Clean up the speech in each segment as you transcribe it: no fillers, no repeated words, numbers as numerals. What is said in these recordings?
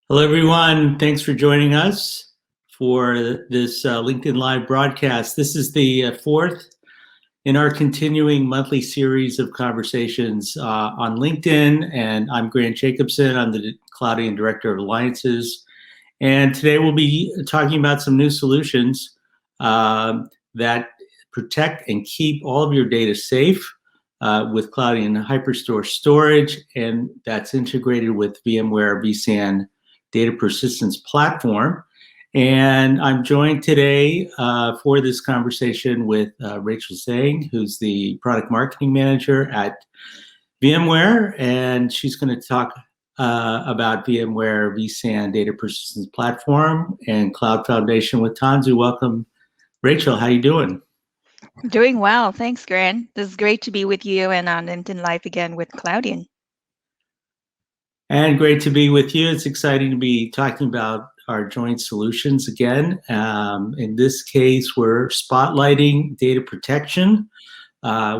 Hello, everyone. Thanks for joining us for this LinkedIn Live broadcast. This is the fourth in our continuing monthly series of conversations on LinkedIn, and I'm Grant Jacobson. I'm the Cloudian Director of Alliances, and today we'll be talking about some new solutions that protect and keep all of your data safe with Cloudian HyperStore storage, and that's integrated with VMware vSAN data persistence platform. And I'm joined today for this conversation with Rachel Zhang, who's the product marketing manager at VMware, and she's going to talk about VMware vSAN data persistence platform and Cloud Foundation with Tanzu. Welcome, Rachel. How you doing? Doing well. Thanks, Grant. This is great to be with you and on LinkedIn Live again with Cloudian. And great to be with you. It's exciting to be talking about our joint solutions again. In this case, we're spotlighting data protection,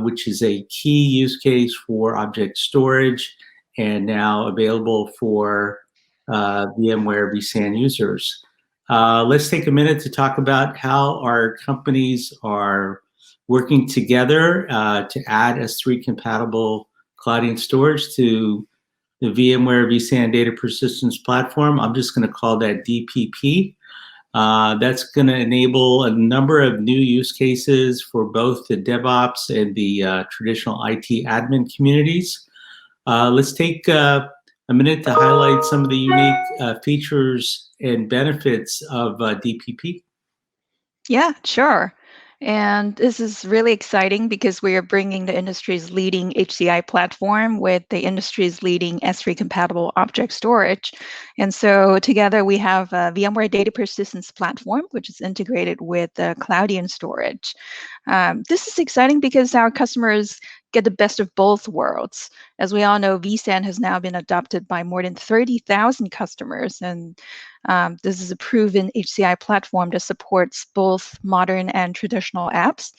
which is a key use case for object storage and now available for VMware vSAN users. Let's take a minute to talk about how our companies are working together to add S3 compatible Cloudian storage to the VMware vSAN data persistence platform. I'm just going to call that DPP. That's going to enable a number of new use cases for both the DevOps and the traditional IT admin communities. Let's take a minute to highlight some of the unique features and benefits of DPP. Yeah, sure. And this is really exciting because we are bringing the industry's leading HCI platform with the industry's leading S3 compatible object storage. And so together we have a VMware data persistence platform, which is integrated with Cloudian storage. This is exciting because our customers get the best of both worlds. As we all know, vSAN has now been adopted by more than 30,000 customers, and this is a proven HCI platform that supports both modern and traditional apps.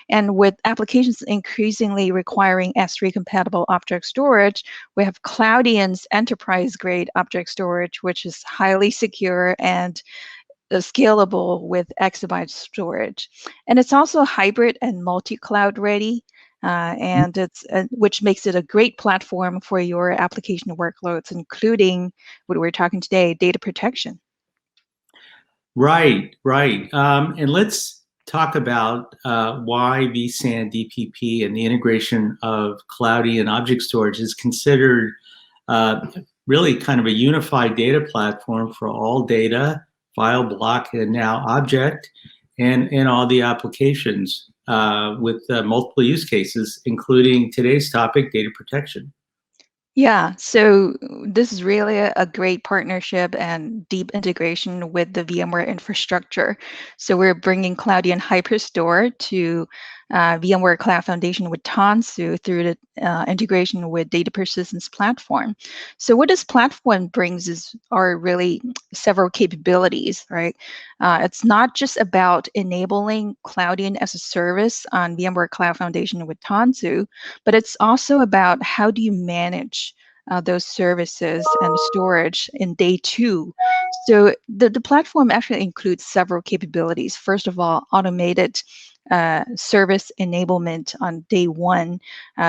And with applications increasingly requiring S3 compatible object storage, we have Cloudian's enterprise-grade object storage, which is highly secure and scalable with exabyte storage. And it's also hybrid and multi-cloud ready. And it's which makes it a great platform for your application workloads, including what we're talking today, data protection. Right. And let's talk about why vSAN DPP and the integration of Cloudian object storage is considered really kind of a unified data platform for all data, file, block, and now object, and all the applications with multiple use cases, including today's topic, data protection. Yeah, so this is really a great partnership and deep integration with the VMware infrastructure. So we're bringing Cloudian HyperStore to VMware Cloud Foundation with Tanzu through the integration with data persistence platform. So what this platform brings are really several capabilities, right? It's not just about enabling Cloudian as a service on VMware Cloud Foundation with Tanzu, but it's also about how do you manage those services and storage in day two. So the platform actually includes several capabilities. First of all, automated service enablement on day one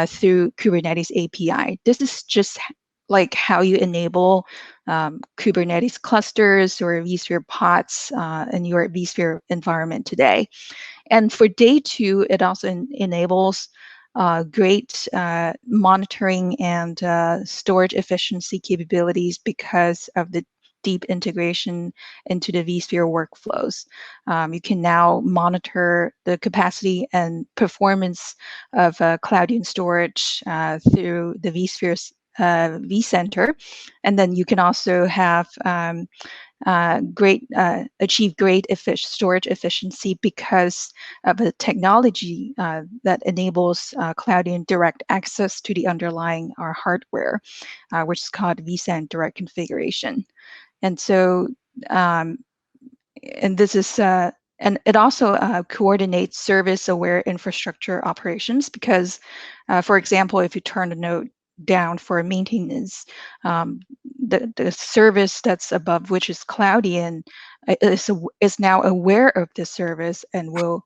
through Kubernetes API. This is just like how you enable Kubernetes clusters or vSphere pods in your vSphere environment today. And for day two, it also enables great monitoring and storage efficiency capabilities because of the deep integration into the vSphere workflows. You can now monitor the capacity and performance of Cloudian storage through the vSphere vCenter, and then you can also have achieve great storage efficiency because of the technology that enables Cloudian direct access to the underlying hardware, which is called vSAN direct configuration. And so, and this is And it also coordinates service-aware infrastructure operations because, for example, if you turn a node down for maintenance, the service that's above, which is Cloudian, is now aware of this service and will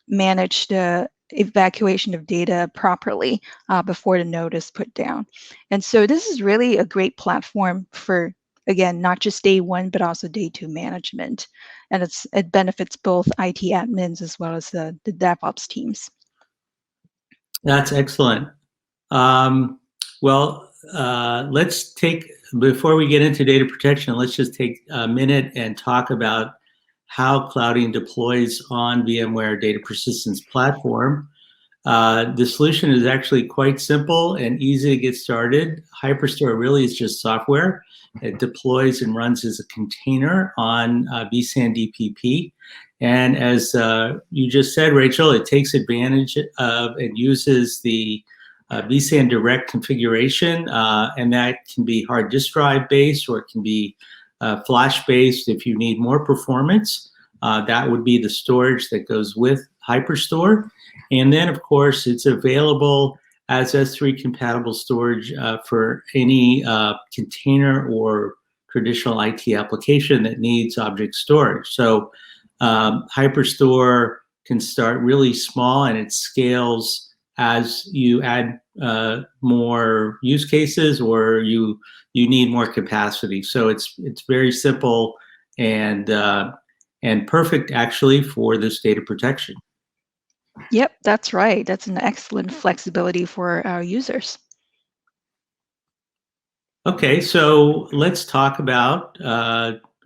manage the evacuation of data properly before the node is put down. And so this is really a great platform for, again, not just day one, but also day two management. And it benefits both IT admins as well as the DevOps teams. That's excellent. Well, let's take, before we get into data protection, let's just take a minute and talk about how Cloudian deploys on VMware Data Persistence Platform. The solution is actually quite simple and easy to get started. HyperStore really is just software. It deploys and runs as a container on vSAN DPP. And as you just said, Rachel, it takes advantage of and uses the vSAN direct configuration, and that can be hard disk drive based, or it can be flash based if you need more performance. That would be the storage that goes with HyperStore. And then, of course, it's available as S3 compatible storage for any container or traditional IT application that needs object storage. So HyperStore can start really small, and it scales as you add more use cases or you need more capacity. So it's very simple and perfect actually for this data protection. Yep, that's right. That's an excellent flexibility for our users. Okay, so let's talk about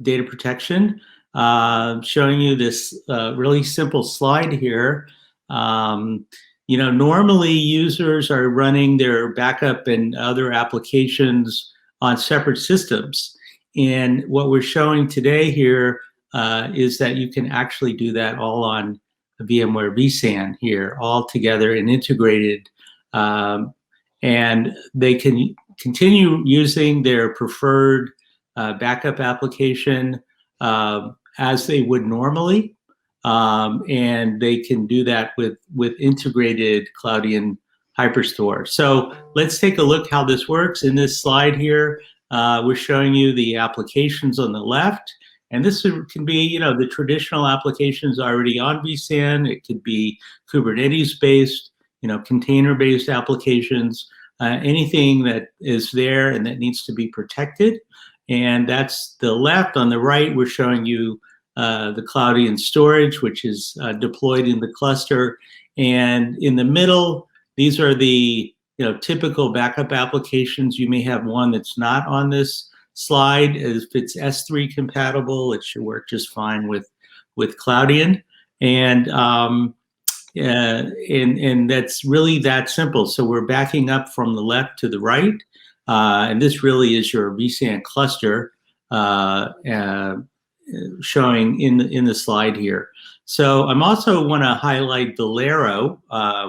data protection. Showing you this really simple slide here. Normally users are running their backup and other applications on separate systems. And what we're showing today here is that you can actually do that all on VMware vSAN here, all together and integrated. And they can continue using their preferred backup application as they would normally. And they can do that with integrated Cloudian HyperStore. So let's take a look how this works. In this slide here, we're showing you the applications on the left. And this can be, the traditional applications already on vSAN. It could be Kubernetes-based, container-based applications, anything that is there and that needs to be protected. And that's the left. On the right, we're showing you the Cloudian storage, which is deployed in the cluster. And in the middle, these are the typical backup applications. You may have one that's not on this slide. If it's S3 compatible, it should work just fine with Cloudian. And that's really that simple. So we're backing up from the left to the right. And this really is your vSAN cluster showing in the slide here. So I'm also want to highlight Valero,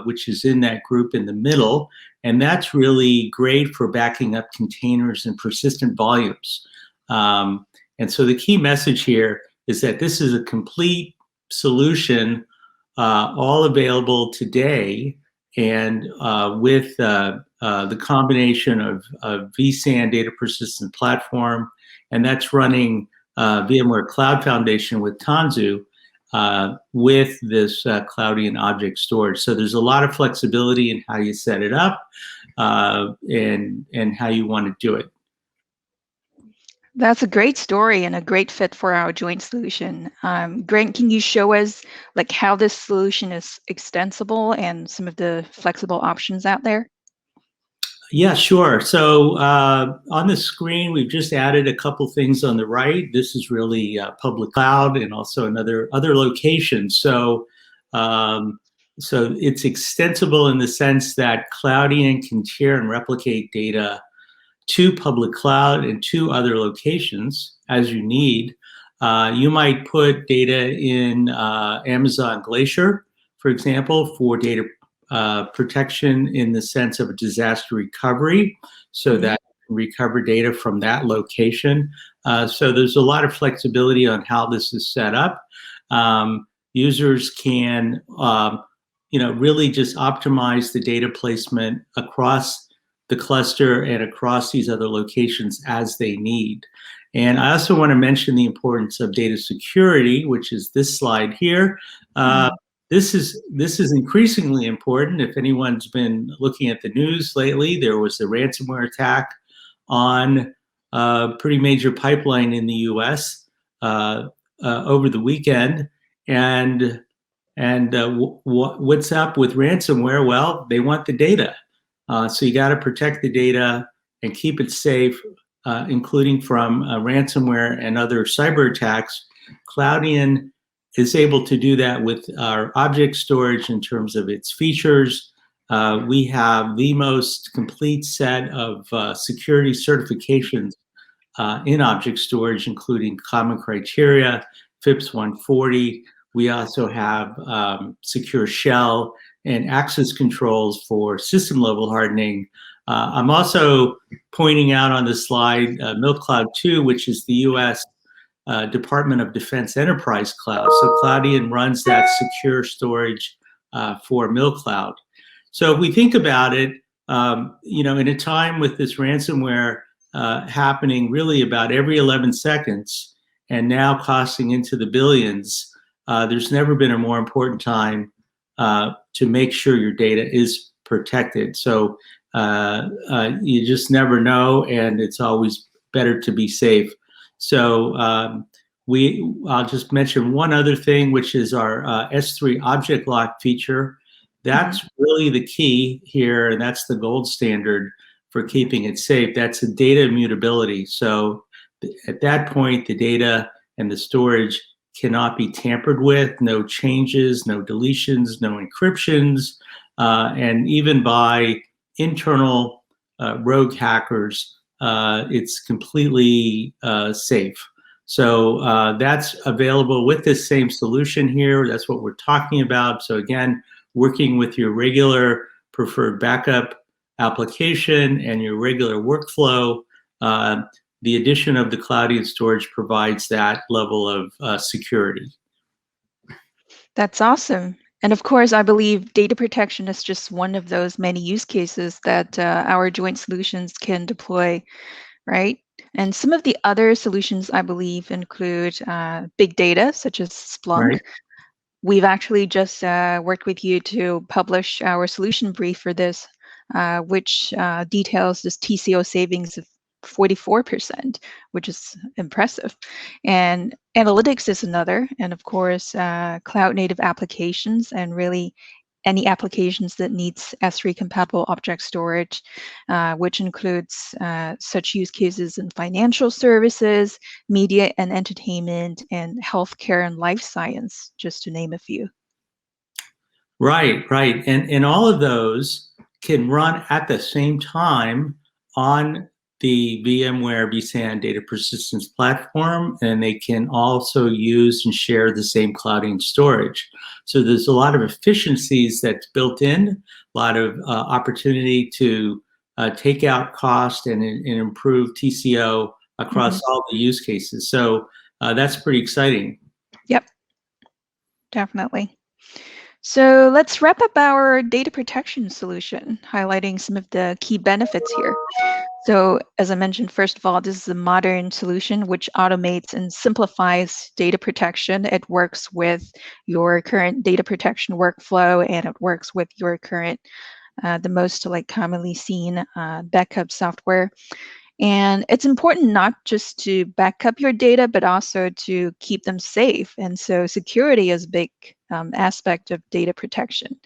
which is in that group in the middle, and that's really great for backing up containers and persistent volumes. And so the key message here is that this is a complete solution, all available today, and with the combination of vSAN Data Persistence Platform, and that's running VMware Cloud Foundation with Tanzu, with this Cloudian object storage. So there's a lot of flexibility in how you set it up and how you want to do it. That's a great story and a great fit for our joint solution. Grant, can you show us how this solution is extensible and some of the flexible options out there? Yeah, sure. So on the screen, we've just added a couple things on the right. This is really public cloud and also other locations. So it's extensible in the sense that Cloudian can share and replicate data to public cloud and to other locations as you need. You might put data in Amazon Glacier, for example, for data protection in the sense of a disaster recovery, so that you can recover data from that location. So there's a lot of flexibility on how this is set up. users can really just optimize the data placement across the cluster and across these other locations as they need. And I also want to mention the importance of data security, which is this slide here. This is increasingly important. If anyone's been looking at the news lately, there was a ransomware attack on a pretty major pipeline in the U.S. Over the weekend, and what's up with ransomware? Well, they want the data, so you got to protect the data and keep it safe, including from ransomware and other cyber attacks. Cloudian is able to do that with our object storage in terms of its features. We have the most complete set of security certifications in object storage, including common criteria, FIPS 140. We also have secure shell and access controls for system level hardening. I'm also pointing out on this slide MilCloud 2, which is the US Department of Defense Enterprise Cloud. So Cloudian runs that secure storage for MilCloud. So if we think about it, in a time with this ransomware happening really about every 11 seconds and now costing into the billions, there's never been a more important time to make sure your data is protected. So you just never know, and it's always better to be safe. So I'll just mention one other thing, which is our S3 object lock feature. That's really the key here, and that's the gold standard for keeping it safe. That's the data immutability. So at that point, the data and the storage cannot be tampered with, no changes, no deletions, no encryptions, and even by internal rogue hackers, it's completely safe. So that's available with this same solution here. That's what we're talking about. So again, working with your regular preferred backup application and your regular workflow, the addition of the Cloudian storage provides that level of security. That's awesome. And of course, I believe data protection is just one of those many use cases that our joint solutions can deploy, right? And some of the other solutions, I believe, include big data, such as Splunk. Right. We've actually just worked with you to publish our solution brief for this, which details this TCO savings of 44%, which is impressive. And analytics is another, and of course, cloud native applications, and really any applications that needs S3 compatible object storage, which includes such use cases in financial services, media and entertainment, and healthcare and life science, just to name a few. Right. And all of those can run at the same time on the VMware vSAN data persistence platform, and they can also use and share the same Cloudian storage. So there's a lot of efficiencies that's built in, a lot of opportunity to take out cost and improve TCO across all the use cases. So that's pretty exciting. Yep, definitely. So let's wrap up our data protection solution, highlighting some of the key benefits here. So as I mentioned, first of all, this is a modern solution which automates and simplifies data protection. It works with your current data protection workflow, and it works with your current, the most commonly seen backup software. And it's important not just to back up your data, but also to keep them safe. And so security is a big aspect of data protection.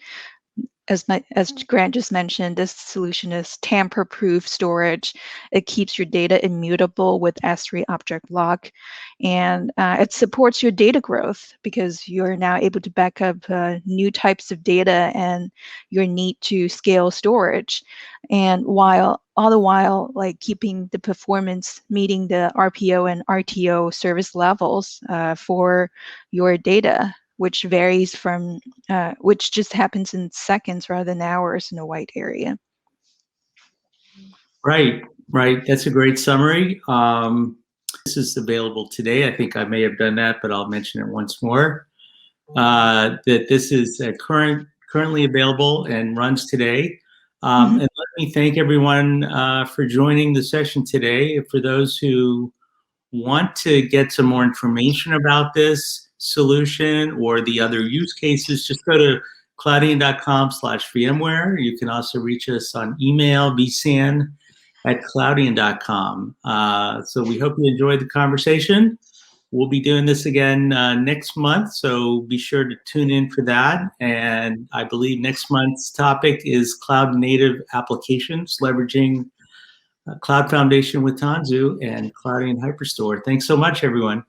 As Grant just mentioned, this solution is tamper-proof storage. It keeps your data immutable with S3 object lock, and it supports your data growth because you're now able to back up new types of data and your need to scale storage. And all the while keeping the performance meeting the RPO and RTO service levels for your data, which varies from, which just happens in seconds rather than hours in a wide area. Right. That's a great summary. This is available today. I think I may have done that, but I'll mention it once more. that this is currently available and runs today. And let me thank everyone for joining the session today. For those who want to get some more information about this solution or the other use cases, just go to cloudian.com/VMware. You can also reach us on email, vSAN@cloudian.com. So we hope you enjoyed the conversation. We'll be doing this again next month, so be sure to tune in for that. And I believe next month's topic is cloud native applications, leveraging Cloud Foundation with Tanzu and Cloudian HyperStore. Thanks so much, everyone.